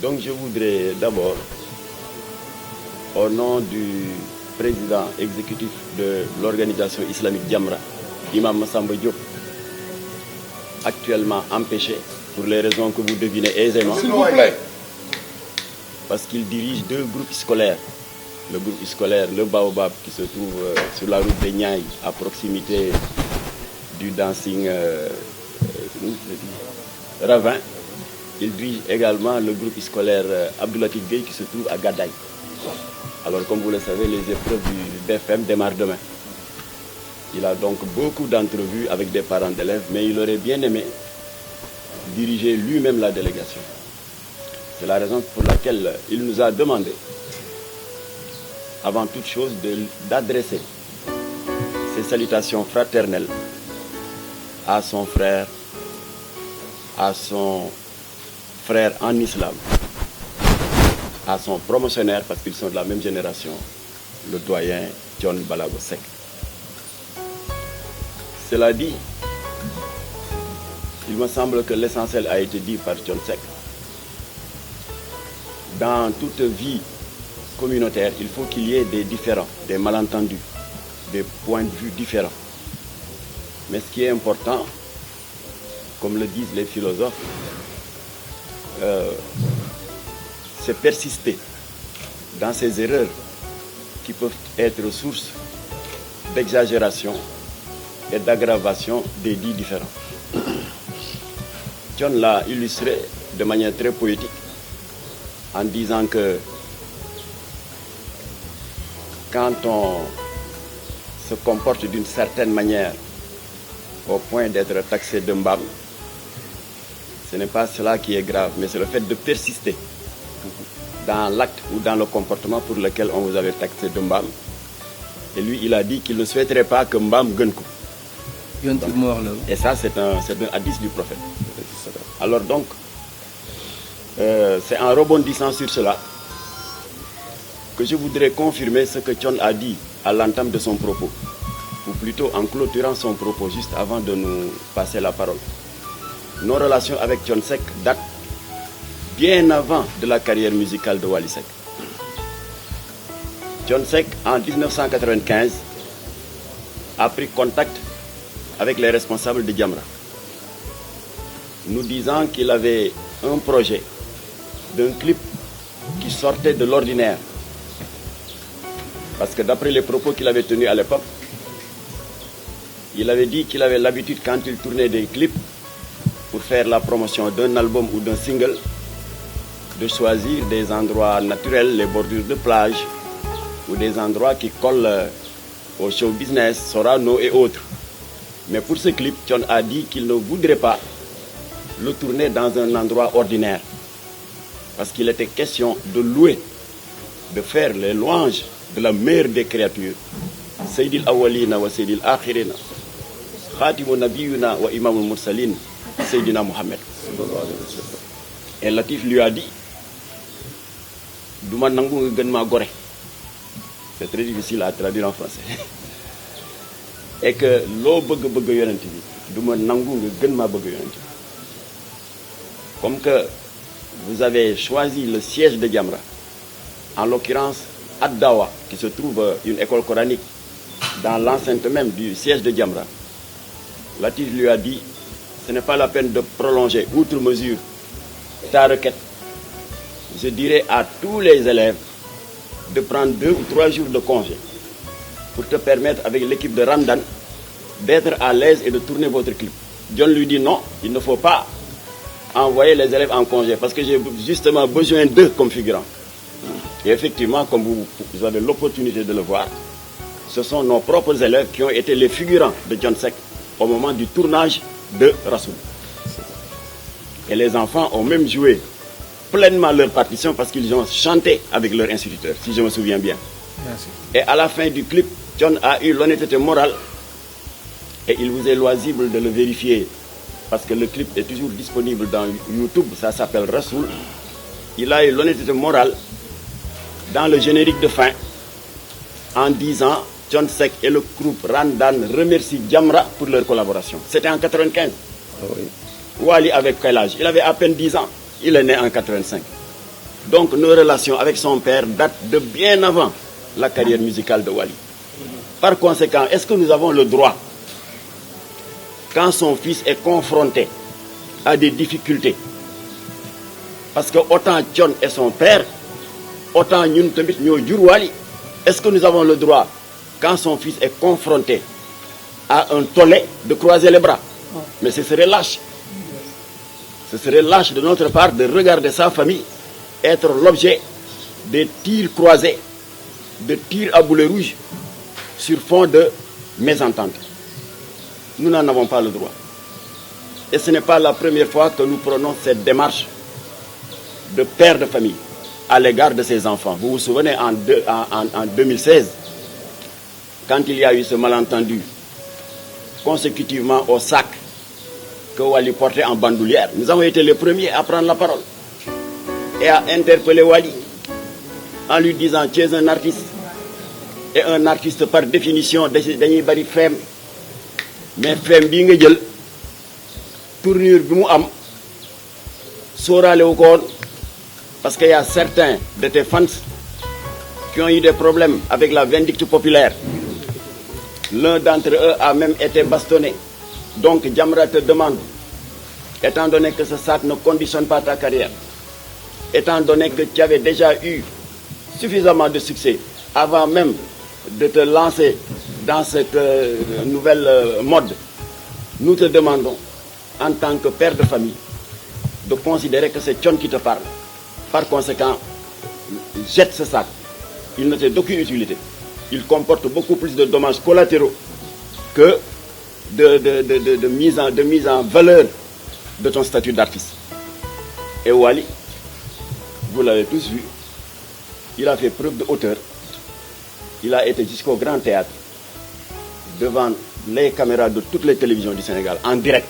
Donc je voudrais d'abord, au nom du président exécutif de l'organisation islamique Jamra, Imam Massamba Diop, actuellement empêché pour les raisons que vous devinez aisément. S'il vous plaît. Parce qu'il dirige deux groupes scolaires. Le groupe scolaire Le Baobab qui se trouve sur la route des Niayes à proximité du dancing Ravin. Il dirige également le groupe scolaire Abdoulatif Gueye qui se trouve à Gadaï. Alors comme vous le savez, les épreuves du BFM démarrent demain. Il a donc beaucoup d'entrevues avec des parents d'élèves, mais il aurait bien aimé diriger lui-même la délégation. C'est la raison pour laquelle il nous a demandé, avant toute chose, d'adresser ses salutations fraternelles à son frère en islam, à son promotionnaire, parce qu'ils sont de la même génération, le doyen John Balago Seck. Cela dit, il me semble que l'essentiel a été dit par John Seck. Dans toute vie communautaire, il faut qu'il y ait des différends, des malentendus, des points de vue différents. Mais ce qui est important, comme le disent les philosophes, c'est persister dans ces erreurs qui peuvent être source d'exagération et d'aggravation des dits différents. John l'a illustré de manière très poétique en disant que quand on se comporte d'une certaine manière au point d'être taxé de mbam, ce n'est pas cela qui est grave, mais c'est le fait de persister dans l'acte ou dans le comportement pour lequel on vous avait taxé de mbam. Et lui, il a dit qu'il ne souhaiterait pas que mbam gagne. Et ça, c'est un hadith du prophète. Alors donc, c'est en rebondissant sur cela que je voudrais confirmer ce que John a dit à l'entame de son propos, ou plutôt en clôturant son propos juste avant de nous passer la parole. Nos relations avec John Seck datent bien avant de la carrière musicale de Wally Seck. John Seck, en 1995, a pris contact avec les responsables de Jamra, nous disant qu'il avait un projet d'un clip qui sortait de l'ordinaire. Parce que d'après les propos qu'il avait tenus à l'époque, il avait dit qu'il avait l'habitude, quand il tournait des clips pour faire la promotion d'un album ou d'un single, de choisir des endroits naturels, les bordures de plage, ou des endroits qui collent au show business, Sorano et autres. Mais pour ce clip, John a dit qu'il ne voudrait pas le tourner dans un endroit ordinaire. Parce qu'il était question de louer, de faire les louanges de la meilleure des créatures. Sayyidil Awwalina wa Sayyidil Akhirina, Khatimun Nabiyuna wa Imamul Mursalin, Sayyidina Mohamed. Et Latif lui a dit, Douma nangu nga gën ma gore. C'est très difficile à traduire en français. Et que lo bëgg yonent bi duma nangu nga gën ma bëgg yonent bi. Comme que vous avez choisi le siège de Jamra, en l'occurrence Ad-Dawa, qui se trouve une école coranique dans l'enceinte même du siège de Jamra, Latif lui a dit, ce n'est pas la peine de prolonger outre mesure ta requête. Je dirais à tous les élèves de prendre 2 ou 3 jours de congé pour te permettre avec l'équipe de Ramdan d'être à l'aise et de tourner votre clip. John lui dit non, il ne faut pas envoyer les élèves en congé parce que j'ai justement besoin d'eux comme figurants. Et effectivement, comme vous avez l'opportunité de le voir, ce sont nos propres élèves qui ont été les figurants de John Seck au moment du tournage de Rassoul. Et les enfants ont même joué pleinement leur partition parce qu'ils ont chanté avec leur instituteur, si je me souviens bien. Merci. Et à la fin du clip, John a eu l'honnêteté morale, et il vous est loisible de le vérifier, parce que le clip est toujours disponible dans YouTube, ça s'appelle Rassoul. Il a eu l'honnêteté morale dans le générique de fin, en disant John Seck et le groupe Randan remercient Jamra pour leur collaboration. C'était en 95. Ah oui. Wally avec quel âge? Il avait à peine 10 ans. Il est né en 85. Donc nos relations avec son père datent de bien avant la carrière musicale de Wally. Par conséquent, est-ce que nous avons le droit, quand son fils est confronté à des difficultés, parce que autant Thione est son père, autant ñun tamit ñoo jur Wally, est-ce que nous avons le droit, quand son fils est confronté à un tollé, de croiser les bras? Mais ce serait lâche. Ce serait lâche de notre part de regarder sa famille être l'objet des tirs croisés, de tirs à boulet rouge sur fond de mésentente. Nous n'en avons pas le droit. Et ce n'est pas la première fois que nous prenons cette démarche de père de famille à l'égard de ses enfants. Vous vous souvenez en 2016, quand il y a eu ce malentendu consécutivement au sac que Wally portait en bandoulière, nous avons été les premiers à prendre la parole et à interpeller Wally en lui disant: tu es un artiste, et un artiste par définition dañuy bari feem, mais feem bii nga jël tournure bi mu am sóoraale wu ko woon, parce qu'il y a certains de tes fans qui ont eu des problèmes avec la vindicte populaire. L'un d'entre eux a même été bastonné. Donc Jamra te demande, étant donné que ce sac ne conditionne pas ta carrière, étant donné que tu avais déjà eu suffisamment de succès avant même de te lancer dans cette nouvelle mode, nous te demandons, en tant que père de famille, de considérer que c'est Thione qui te parle. Par conséquent, jette ce sac. Il n'a d'aucune utilité. Il comporte beaucoup plus de dommages collatéraux que de mise en valeur de ton statut d'artiste. Et Wally, vous l'avez tous vu, il a fait preuve de hauteur. Il a été jusqu'au Grand Théâtre, devant les caméras de toutes les télévisions du Sénégal, en direct.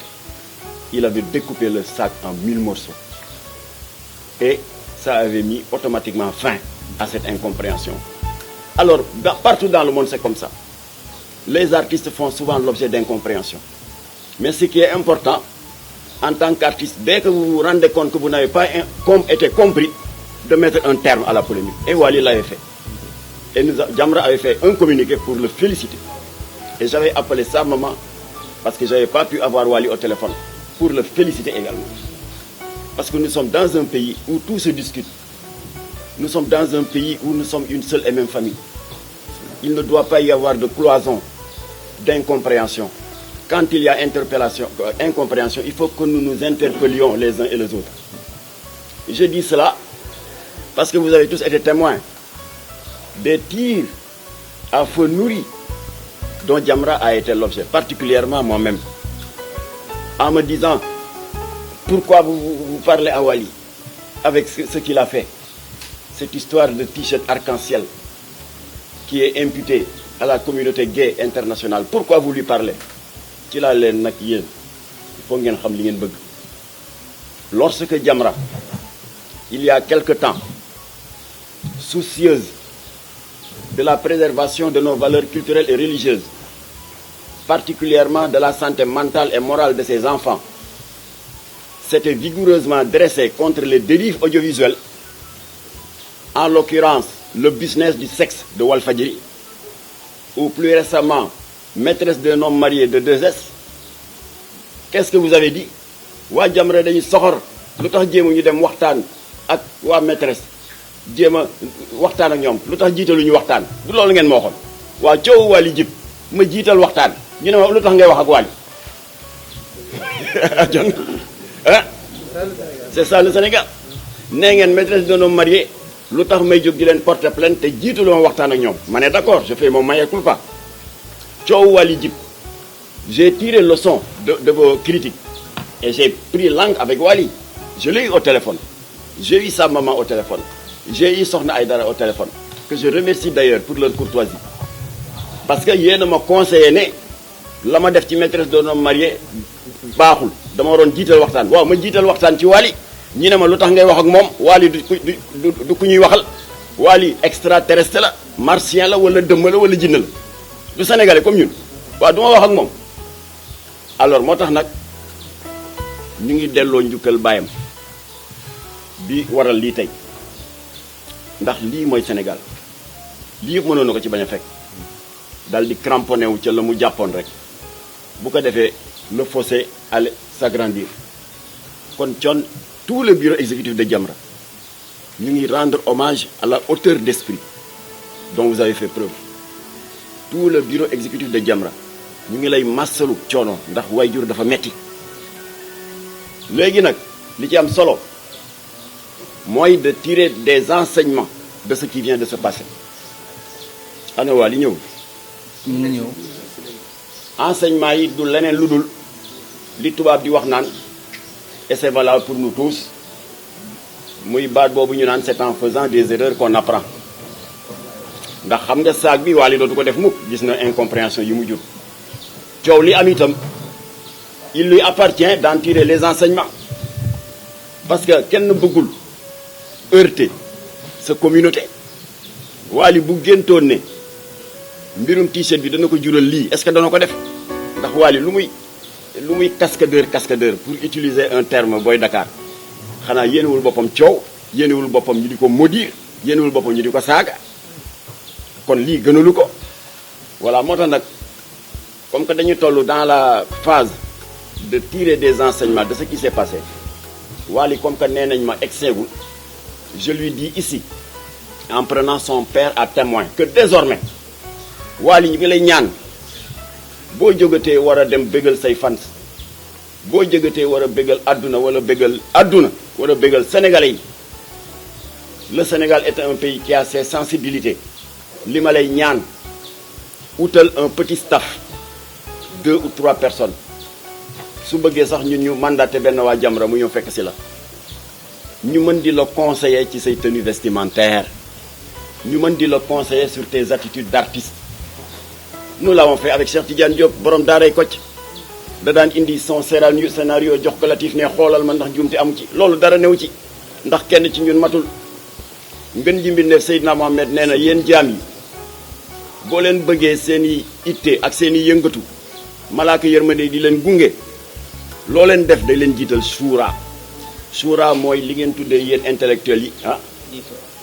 Il avait découpé le sac en 1000 morceaux. Et ça avait mis automatiquement fin à cette incompréhension. Alors, partout dans le monde, c'est comme ça. Les artistes font souvent l'objet d'incompréhension. Mais ce qui est important, en tant qu'artiste, dès que vous vous rendez compte que vous n'avez pas été compris, de mettre un terme à la polémique. Et Wally l'avait fait. Et Jamra avait fait un communiqué pour le féliciter. Et j'avais appelé sa maman, parce que je n'avais pas pu avoir Wally au téléphone, pour le féliciter également. Parce que nous sommes dans un pays où tout se discute. Nous sommes dans un pays où nous sommes une seule et même famille. Il ne doit pas y avoir de cloison, d'incompréhension. Quand il y a incompréhension, il faut que nous nous interpellions les uns et les autres. Je dis cela parce que vous avez tous été témoins des tirs à feu nourri dont Jamra a été l'objet, particulièrement moi-même, en me disant: pourquoi vous parlez à Wally avec ce qu'il a fait, cette histoire de t-shirt arc-en-ciel qui est imputée à la communauté gay internationale, pourquoi vous lui parlez? Lorsque Jamra, il y a quelque temps, soucieuse de la préservation de nos valeurs culturelles et religieuses, particulièrement de la santé mentale et morale de ses enfants, s'était vigoureusement dressée contre les dérives audiovisuelles, en l'occurrence le business du sexe de Walfadjri, ou plus récemment maîtresse d'un homme marié de 2S, qu'est-ce que vous avez dit? Wa Jamra dañuy soxor lutax jéemu ñu dem waxtaan ak waa maîtresse jéem a waxtaan ak ñoom lutax jiitaluñu waxtaan du loolu ngeen ma waxoon. waa coow Wally jib ma jiital waxtaan ñu ne ma lutax ngay wax ak Wally. C'est ça le Sénégal. Nee ngeen maîtresse d'un homme marié lutax may jóg di leen porter plainte te jiitalu ma waxtaan ak ñoom. Ma ne d'accord, je fais mon mea culpa. Coow Wally jib, j'ai tiré le son de vos critiques. Et j'ai pris langue avec Wally. Je l'ai eu au téléphone. J'ai eu sa maman au téléphone. J'ai eu Sokhna Aïdara au téléphone. Que je remercie d'ailleurs pour leur courtoisie. Parce que yéen a ma conseillé ne la ma def ci maîtresse d'un homme marié baaxul dama waroon jiital waxtaan. Waaw ma jiital waxtaan ci Wally ñi ne ma lu tax ngay wax ak moom Wally du ku ñuy waxal. Wally extraterrestre la, martien la wala dëmm la wala jinne la. Du sénégalais comme ñun. Waaw du ma wax ak moom. Alors moo tax nag ñu ngi delloo njukkal baayam bi waral lii tey ndax lii mooy Sénégal lii yëpp mënoon na ko ci bañ a fekk dal di cramponné wu ca la mu jàppoon rek bu ko defee le fossé allait s'agrandir kon Thione tout le bureau exécutif de Jamra ñu ngi rendre hommage à la hauteur d'esprit dont vous avez fait preuve tout le bureau exécutif de Jamra ñu ngi lay massalu coono ndax waajur dafa metti léegi nag li ci am solo mooy de tirer des enseignements de ce qui vient de se passer ana waa li ñëw enseignement yi du leneen lu dul li tubaab di wax naan et c'est valable pour nous tous muy baat boobu ñu naan c'est en faisant des erreurs qu'on apprend ndax xam nga saag bi Wally dootu ko def mukk gis na incompréhension yi mu jur coow li am itam il lui appartient d'en tirer les enseignements parce que kenn bëggul heurter sa communauté Wally bu géntoon ne mbirum t-shirt bi dana ko jural lii est-ce que dana ko def ndax Wally lu muy cascadeur pour utiliser un terme Boy Dakar xanaa yéenewul boppam coow yéenewul boppam ñu di ko maudire yéenewul boppam ñu di ko saaga kon lii gënalu ko voilà moo tax nag comme que dañu toll dans la phase de tirer des enseignements de ce qui s'est passé Wally comme que nee nañ ma exeegul je lui dis ici en prenant son père à témoin que désormais Wally ñu ngi lay ñaan boo jógatee war a dem bégal say fans boo jógatee war a bégal àdduna wala bégal sénégalais yi le Sénégal est un pays qui a ses sensibilités li ma lay ñaan utal un petit staff 2 ou 3 personnes su bëggee sax ñun ñu mandaté benn waa Jamra mu ñëw fekk si la ñu mën di la conseiller ci say tenues vestimentaires ñu mën di la conseiller sur tes attitudes d'artiste. Nous l'avons fait avec Cheikh Tidiane Diop borom daaray Kocc da daan indi son scénario jox ko Latif ne xoolal ma ndax njuumte amu ci loolu dara new ci ndax kenn ci ñun matul ngën ji mbindeef Seydina Mohamed nee na yéen jaam yi boo leen bëggee seen i itte ak seen i yëngatu malaaka yërmande di leen gunge loo leen def day leen jiital shura mooy li ngeen tuddee yéen intellectuels yi ah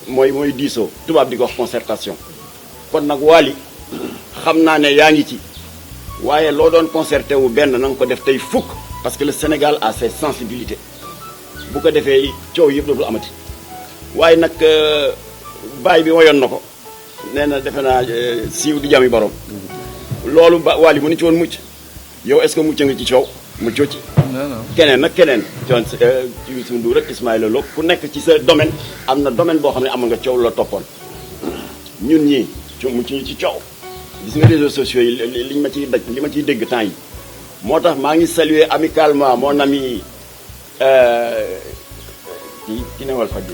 mooy diisoo tubaab di ko wax concertation kon nag Wally xam naa ne yaa ngi ci waaye loo doon concerté wu benn na nga ko def tey fukk parce que le Sénégal a ses sensibilités bu ko defee coow yëpp dootul amati waaye nag baay bi woyoon na ko nee na defe naa siiw di jami borom loolu ba Wally mu ni ci woon mucc yow est-ce que mucc nga ci coow muccoo ci keneen nag keneen Youssou Ndour rek Ismaïla Lo ku nekk ci sa domaine am na domaine boo xam ne amoon nga coow la toppoon ñun ñii mucc ñu ci coow gis nga réseaux sociaux yi li ma ciy dégg temps yi moo tax maa ngi saluer amicalement mon ami ki newal faj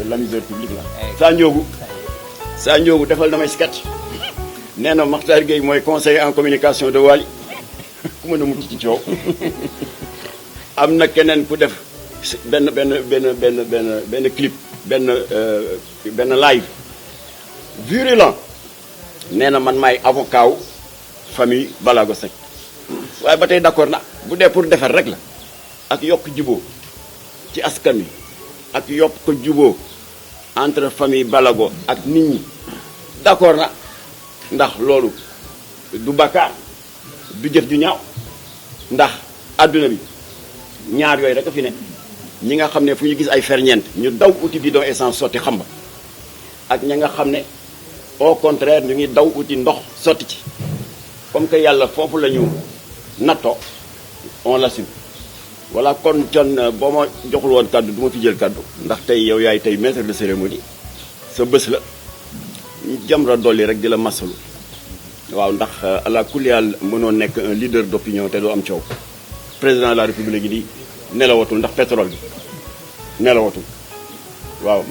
l'amuseur public la saa Ndiogou defal na may sketch nee na Makhtar Gueye mooy conseiller en communication de Wally ku mën a mucc ci coow am na keneen ku def benn clip benn live virulent nee na man maay avocat wu famille Balago Seck waaye ba tey d'accord na bu dee pour defar rek la ak yokk juboo ci askan wi ak yokk ko juboo entre famille Balago ak nit ñi d'accord na ndax loolu du bakkaar du jëf ju ñaaw ndax adduna bi ñaar yooyu rek a fi ne ñi nga xam ne fu ñu gis ay ferñeent ñu daw uti bidon essence sotti xamba ak ña nga xam ne au contraire ñu ngi daw uti ndox sotti ci comme que yàlla foofu la ñu nattoo on l'assume voilà kon Thione boo ma joxul woon kàddu du ma fi jël kàddu ndax tey yow yaay tey maître de cérémonie sa bés la Jamra dolli rek di la masalu waaw ndax ala kuliyal mënoo nekk un leader d'opinion te doo am coow président de la république di nelawatul ndax pétrole bi nelawatul waaw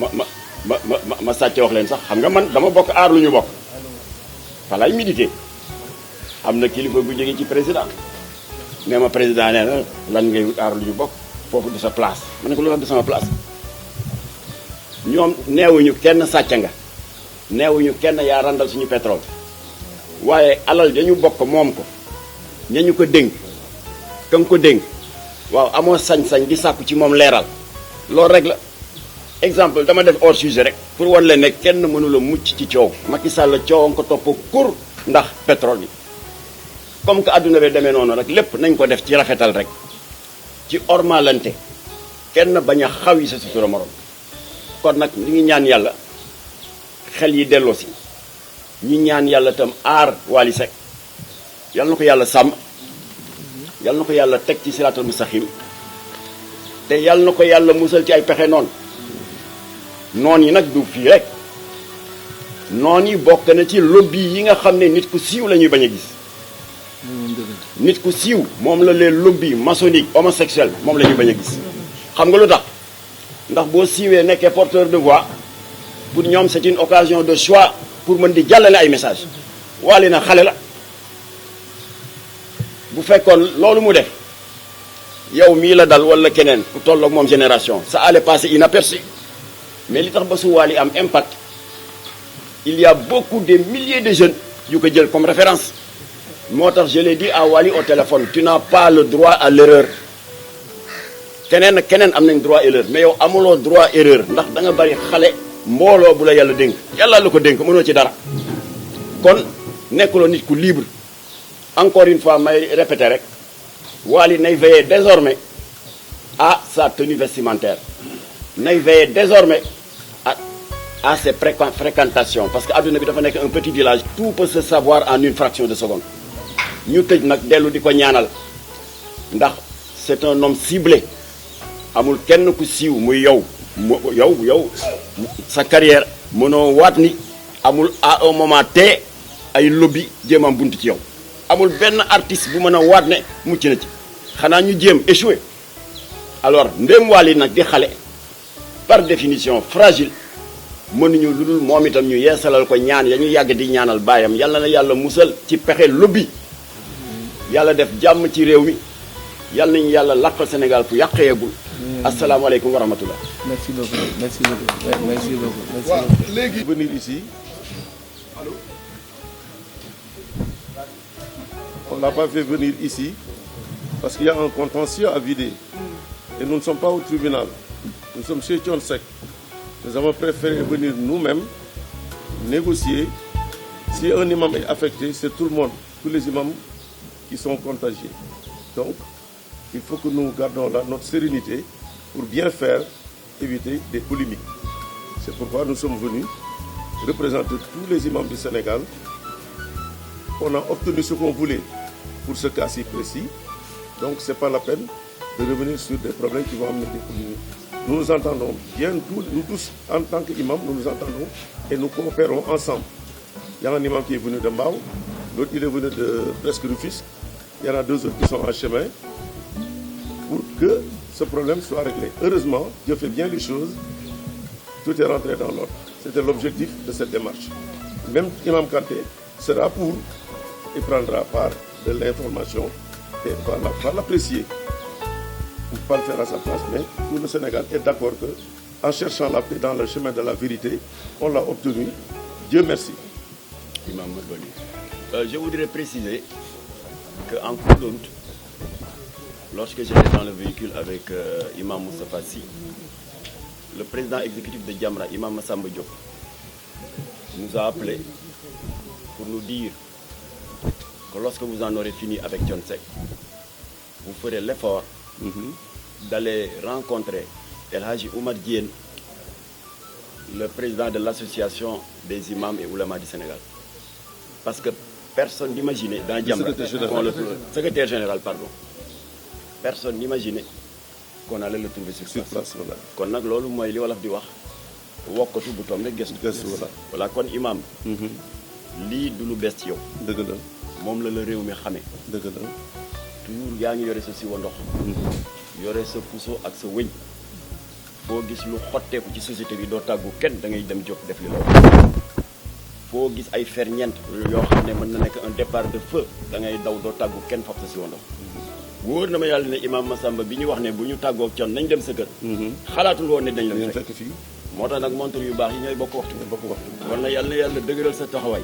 ma sàcce wax leen sax xam nga man dama bokk aar lu ñu bokk falaay médité am na kilifa bu jógee ci président nee ma président nee na lan ngay wut aar lu ñu bokk foofu du sa place ma ne ko lu tax du sama place ñoom neewuñu kenn sàcc nga neewuñu kenn yaa randal suñu pétrole waaye alal dañu bokk moom ko ñañu ko dénk ka nga ko dénk waaw amoo sañ-sañ di sàkku ci moom leeral loolu rek la exemple dama def hors sujet rek pour wan leen ne kenn mënula mucc ci coow. Macky Sall coowam ko topp kur ndax pétrole bi comme que adduna bi demee noonu rek lépp nañ ko def ci rafetal rek ci ormalante kenn bañ a xaw yi sa sutura morom kon nag ñu ngi ñaan yàlla xel yi delloo si ñi ñaan yàlla tam aar Wally Seck yàlla na ko yàlla sàmm yàlla na ko yàlla teg ci siraatal mustaqim te yàlla na ko yàlla musal ci ay pexe noon yi nag du fii rek noon yi bokk na ci lobby yi nga xam ne nit ku siiw la ñuy bañ a gis nit ku siiw moom la les lobby maçonnique homosexuel moom la ñuy bañ a gis xam nga lu tax ndax boo siiwee nekkee porteur de voix pour ñoom c'est une occasion de choix pour mën di jàllale ay message Wally na xale la bu fekkoon loolu mu def yow mii la dal wala keneen ku tolloog moom génération ça allait passer inaperçu mais li tax ba su Wally am impact il y a beaucoup de milliers de jeunes yu ko jël comme référence moo tax je l'ai dit à Wally au téléphone tu n'as pas le droit à l'erreur keneen ak keneen am nañ droit erreur mais yow amuloo droit erreur ndax da nga bari xale mbooloo bu la yàlla dénk yàlla la ko dénk mënoo ci dara kon nekkuloo nit ku libre encore une fois may répéter rek Wally nay veiller désormais à sa tenue vestimentaire nay veiller désormais à ses fréquentations parce que adduna bi dafa nekk un petit village tout peut se savoir en une fraction de seconde ñu tëj nag dellu di ko ñaanal ndax c'est un homme ciblé amul kenn ku siiw muy yow sa carrière mënoo waat ni amul à un moment te ay lobby jéem am bunt ci yow amul benn artiste bu mën a waat ne mucc na ci xanaa ñu jéem échoué alors ndéem Wally nag di xale par définition fragile mënuñu lu dul moom itam ñu yeesalal ko ñaan ya ñu yàgg di ñaanal baayam yàlla na yàlla musal ci pexe lobby yàlla def jàmm ci réew mi yàlla nañu yàlla làqal Sénégal ku yàq yeegul asalaamaaleykum wa rahmatullah. Merci beaucoup, merci beaucoup, merci beaucoup. Léegi venir ici, on ne l'a pas fait venir ici parce qu'il y a un contentieux à vider. Et nous ne sommes pas au tribunal. Nous sommes chez Thione Seck. Nous avons préféré venir nous-mêmes négocier. Si un imam est affecté, c'est tout le monde, tous les imams qui sont contagiés. Donc, il faut que nous gardons notre sérénité pour bien faire, éviter des polémiques. C'est pourquoi nous sommes venus représenter tous les imams du Sénégal. On a obtenu ce qu'on voulait pour ce cas si précis. Donc, ce n'est pas la peine de revenir sur des problèmes qui vont amener des polémiques. Nous nous entendons bien, nous tous, en tant qu'imams, nous nous entendons et nous coopérons ensemble. Il y a un imam qui est venu de Mbao, l'autre il est venu de presque Rufisque. Il y en a deux autres qui sont en chemin pour que ce problème soit réglé. Heureusement, Dieu fait bien les choses, tout est rentré dans l'ordre. C'était l'objectif de cette démarche. Même Imam Kanté sera pour et prendra part de l'information et va l'apprécier. On ne peut pas le faire à sa place, mais tout le Sénégal est d'accord qu'en cherchant la paix dans le chemin de la vérité, on l'a obtenu. Dieu merci. Imam je voudrais préciser qu'en cours de route, lorsque j'étais dans le véhicule avec Imam Moustapha Sy, le président exécutif de Jamra, Imam Massamba Diop, nous a appelés pour nous dire que lorsque vous en aurez fini avec Thione Seck, vous ferez l'effort d'aller rencontrer El Hadji Oumar Diène, le président de l'association des imams et oulémas du Sénégal. Parce que personne n'imaginait dans Jamra, secrétaire général, pardon, personne n'imaginait qu'on allait le trouver sur place. Kon nag loolu mooy li wolof di wax wokkatu bu toom rek gëstu voilà kon imam lii du lu bees ci yow. dëgg la moom la réew mi xamee. dëgg la toujours yaa ngi yore sa siwa ndox. yore sa puso ak sa wëñ. foo gis lu xotteeku ci société bi doo tàggu kenn da ngay dem jóg def li loolu. foo gis ay ferñeent yoo xam ne mën na nekk un départ de feu da ngay daw doo tàggu kenn fab sa siwa ndox. wóor na ma yàlla ne imam Massamba bi ñu wax ne bu ñu tàggoo ak Thione nañ dem sa kër. xalaatul woon ne dañ la fekk fii. moo tax nag montre yu baax yi ñooy bokk waxtu. war na yàlla dëgëral sa taxawaay.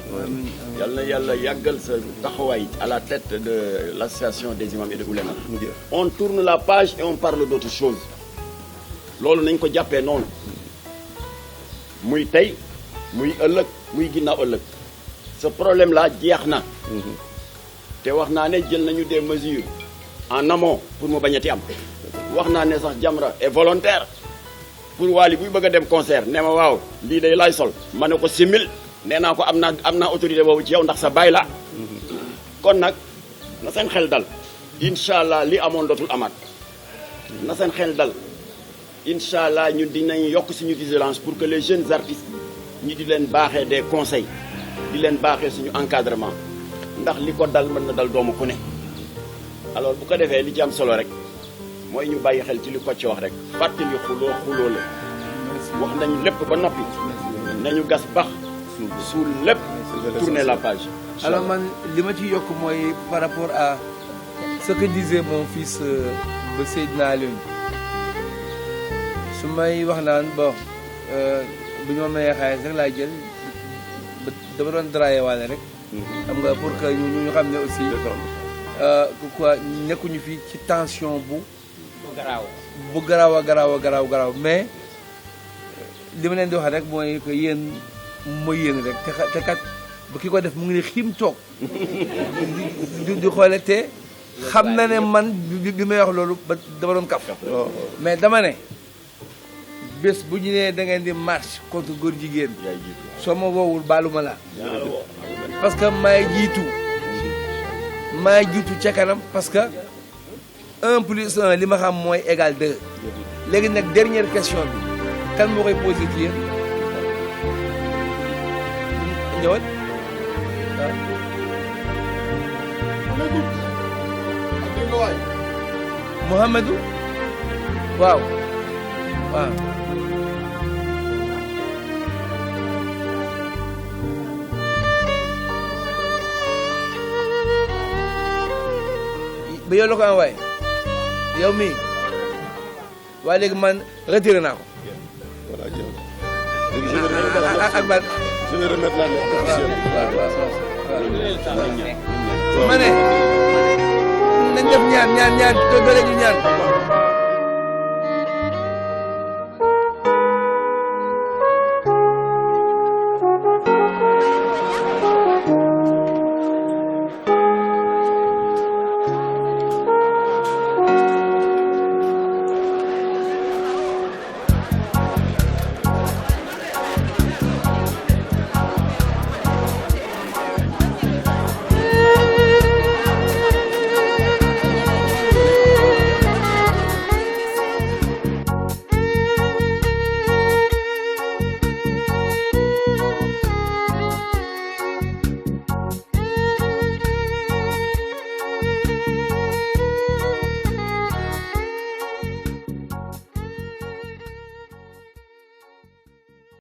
yàlla na yàlla yàggal sa taxawaay à la tête de l'association des imams et des oulémas. on tourne la page et on parle d'autre chose. loolu nañ ko jàppee noonu. muy tey muy ëllëg muy ginnaaw ëllëg ce problème là jeex na te wax naa ne jël nañu des mesures en amont pour mu bañati am wax naa ne sax Jamra est volontaire pour Wally buy bëgg a dem concert ne ma waaw lii day laay sol ma ne ko simil nee naa ko am naa autorité boobu ci yow ndax sa baay la kon nag na seen xel dal incha allah li amoon dootul amaat na seen xel dal incha allah ñun dinañ yokk suñu vigilance pour que les jeunes artistes ñi di leen baaxee des conseils di leen baaxee suñu encadrement ndax li ko dal mën na dal doomu ku ne alors bu ko defee li ci am solo rek mooy ñu bàyyi xel ci li Kocc wax rek fàttali xuloo la wax nañu lépp ba noppi nañu gas bax suul lépp tourner la page. alors man li ma ci yokk mooy par rapport à ce que disait mon fils ba Seydina Alioune su may wax naan bon bu ñu ma mayee xaalis rek laay jël dama doon draye waale rek xam nga pour que ñu xam ne aussi quoi nekkuñu fii ci tension bu garaaw a garaaw mais li ma leen di wax rek mooy que yéen mooy yéen rek te kat ba ki ko def mu ngi ne xiim toog di xoole te xam na ne man bi may wax loolu ba dama doon kaf mais dama ne bés bu ñu nee da ngeen di marche contre góor jigéen soo ma woowul baaluma la parce que maay jiitu ca kanam parce que 1 plus 1 li ma xam mooy égal 2 léegi nag dernière question bi kan moo koy posé ci yéen ñëwal waaw Mouhamadou waaw ba yow la ko envoyé yow mii waaye léegi man retiré naa ko. voilà jërëjëf. ak ban. je vais remettre la lettre officielle. waaw ma ne nañ def ñaan te doole ñu ñaan.